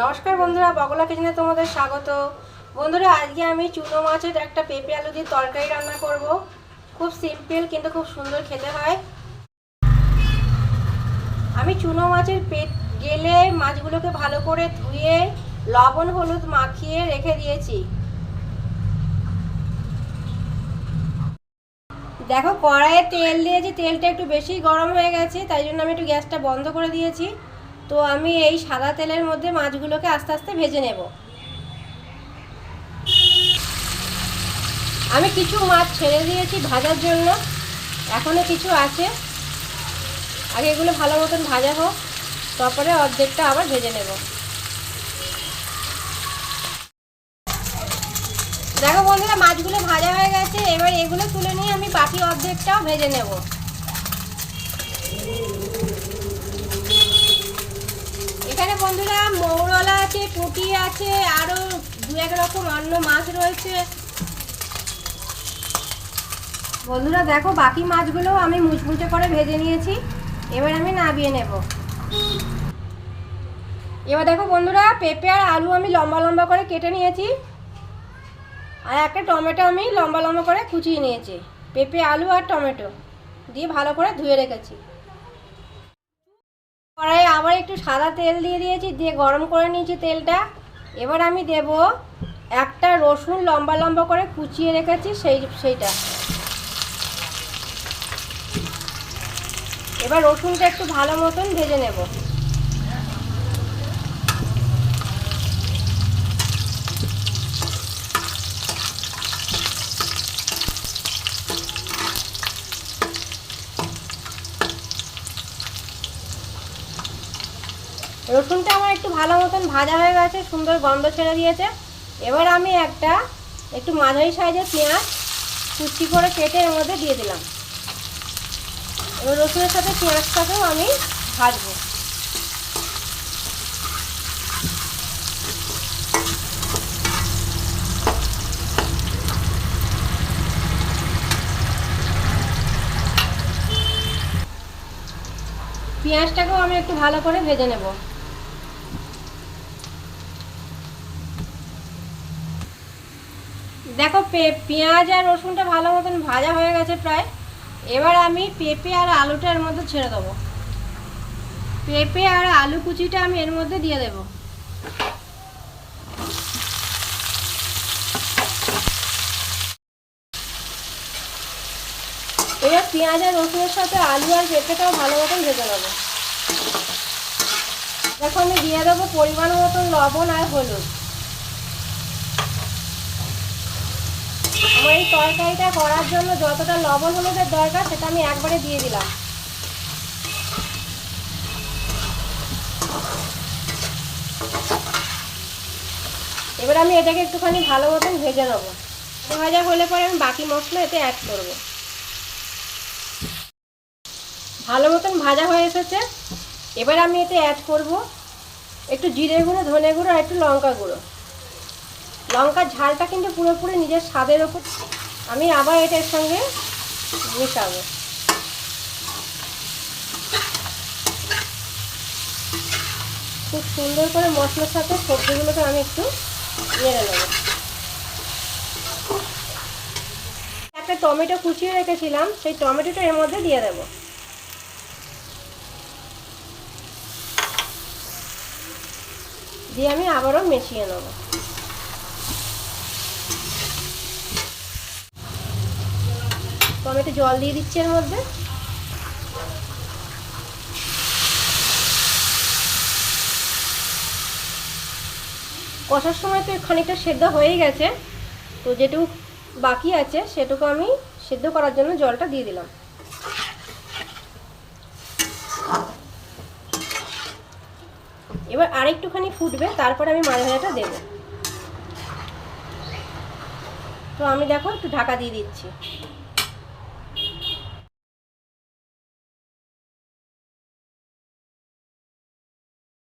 নমস্কার বন্ধুরা, বগলা কিচেনে তোমাদের স্বাগত। বন্ধুরা, আজকে আমি চুনো মাছের একটা পেঁপে আলু দিয়ে তরকারি রান্না করব। খুব সিম্পল কিন্তু খুব সুন্দর খেতে হয়। আমি চুনো মাছের গেলে মাছগুলোকে ভালো করে ধুয়ে লবণ হলুদ মাখিয়ে রেখে দিয়েছি। দেখো, কড়াইয়ে তেল দিয়েছি, তেলটা একটু বেশি গরম হয়ে গেছে, তাই জন্য আমি একটু গ্যাসটা বন্ধ করে দিয়েছি। তো আমি এই সাদা তেলের মধ্যে মাছগুলোকে আস্তে আস্তে ভেজে নেব। আমি কিছু মাছ ছেড়ে দিয়েছি ভাজার জন্য, এখনও কিছু আছে। আগে এগুলো ভালো মতন ভাজা হোক, তারপরে অর্ধেকটা আবার ভেজে নেব। দেখো বন্ধুরা, মাছগুলো ভাজা হয়ে গেছে। এবার এগুলো তুলে নিয়ে আমি বাকি অর্ধেকটাও ভেজে নেব। এখানে বন্ধুরা মৌরলা আছে, পুঁটি আছে, আরও দু এক রকম অন্য মাছ রয়েছে। বন্ধুরা দেখো, বাকি মাছগুলো আমি মুচমুচে করে ভেজে নিয়েছি। এবার আমি নামিয়ে নেব। এবার দেখো বন্ধুরা, পেঁপে আর আলু আমি লম্বা লম্বা করে কেটে নিয়েছি, আর একটা টমেটো আমি লম্বা লম্বা করে কুচিয়ে নিয়েছি। পেঁপে আলু আর টমেটো দিয়ে ভালো করে ধুয়ে রেখেছি। কড়াইয়ে আবার একটু সাদা তেল দিয়ে দিয়েছি, দিয়ে গরম করে নিয়েছি তেলটা। এবার আমি দেব একটা রসুন লম্বা লম্বা করে কুচিয়ে রেখেছি, সেইটা। এবার রসুনটা একটু ভালো মতন ভেজে নেব। রসুনটা আমার একটু ভালো মতন ভাজা হয়ে গেছে, সুন্দর গন্ধ ছেড়ে দিয়েছে। এবার আমি একটু মাঝারি সাইজের পেঁয়াজ কুচি করে কেটে এর মধ্যে দিয়ে দিলাম। এবার রসুনের সাথে পেঁয়াজটাকেও আমি ভাজবো। পেঁয়াজটাকেও আমি একটু ভালো করে ভেজে নেব। দেখো, পেঁয়াজ আর রসুনটা ভালো মতন ভাজা হয়ে গেছে প্রায়। এবার আমি পেঁপে আর আলুটা এর মধ্যে ছেড়ে দেবো। পেঁপে আর আলু কুচিটা আমি এর মধ্যে দিয়ে দেব। এবার পেঁয়াজ আর রসুনের সাথে আলু আর পেঁপেটাও ভালো মতন ভেজে নেবো। দেখো, আমি দিয়ে দেবো পরিমাণ মতন লবণ আর হলুদ। আমার এই তরকারিটা করার জন্য যতটা লবণ হলুদের দরকার সেটা আমি একবারে দিয়ে দিলাম। এবার আমি এটাকে একটুখানি ভালো মতন ভেজে নেবো। ভাজা হলে পরে আমি বাকি মশলা এতে অ্যাড করব। ভালো মতন ভাজা হয়ে এসেছে। এবার আমি এতে অ্যাড করব একটু জিরে গুঁড়ো, ধনে গুঁড়ো আর একটু লঙ্কা গুঁড়ো। লঙ্কার ঝালটা কিন্তু পুরোপুরি নিজের স্বাদের ওপর। আমি আবার এটার সঙ্গে মেশাবো। খুব সুন্দর করে মশলার সাথে সবজিগুলোকে আমি একটু নেড়ে নেব। একটা টমেটো কুচিয়ে রেখেছিলাম, সেই টমেটোটা এর মধ্যে দিয়ে দেব। দিয়ে আমি আবারও মিশিয়ে নেব। টমেটো জল দিয়ে দিচ্ছি এর মধ্যে। কষার সময় তো খানিকটা সেদ্ধ হয়েই গেছে, তো যেটুকু বাকি আছে সেটুকু আমি সেদ্ধ করার জন্য জলটা দিয়ে দিলাম। এবার আরেকটুখানি ফুটবে, তারপরে আমি মাছ ভাজাটা দেবো। তো আমি দেখো একটু ঢাকা দিয়ে দিচ্ছি।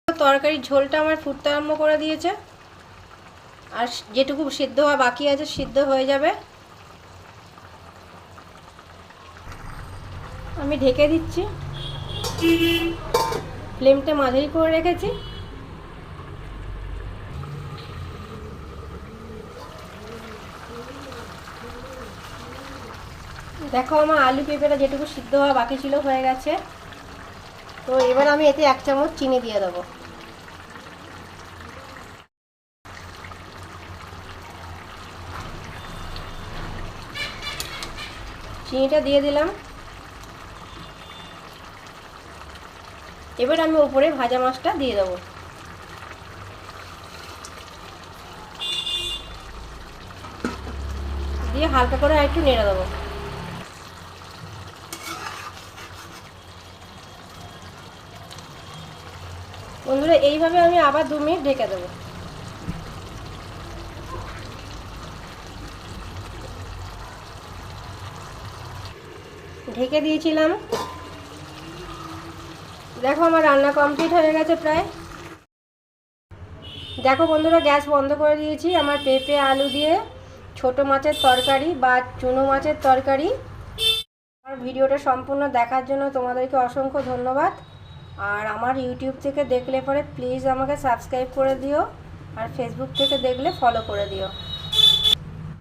তরকারির ঝোলটা আমার ফুটতে আরম্ভ করে দিয়েছে, আর যেটুকু সিদ্ধ হওয়া বাকি আছে সিদ্ধ হয়ে যাবে। আমি ঢেকে দিচ্ছি, ফ্লেমটা মাঝারি করে রেখেছি। দেখো আমার আলু পেঁপেটা যেটুকু সিদ্ধ হওয়া বাকি ছিল হয়ে গেছে। তো এবার আমি এতে 1 চামচ চিনি দিয়ে দেবো। চিনিটা দিয়ে দিলাম। এবার আমি উপরে ভাজা মাছটা দিয়ে দেবো। দিয়ে হালকা করে একটু নেড়ে দেবো। বন্ধুরা এইভাবে আমি আবার 2 মিনিট ঢেকে দেবো। ঢেকে দিয়েছিলাম। দেখো আমার রান্না কমপ্লিট হয়ে গেছে প্রায়। দেখো বন্ধুরা গ্যাস বন্ধ করে দিয়েছি। আমার পেঁপে আলু দিয়ে ছোট মাছের তরকারি বা চুনো মাছের তরকারি। আমার ভিডিওটা সম্পূর্ণ দেখার জন্য তোমাদেরকে অসংখ্য ধন্যবাদ। আর আমার ইউটিউব থেকে দেখলে পরে প্লিজ আমাকে সাবস্ক্রাইব করে দিও, আর ফেসবুক থেকে দেখলে ফলো করে দিও।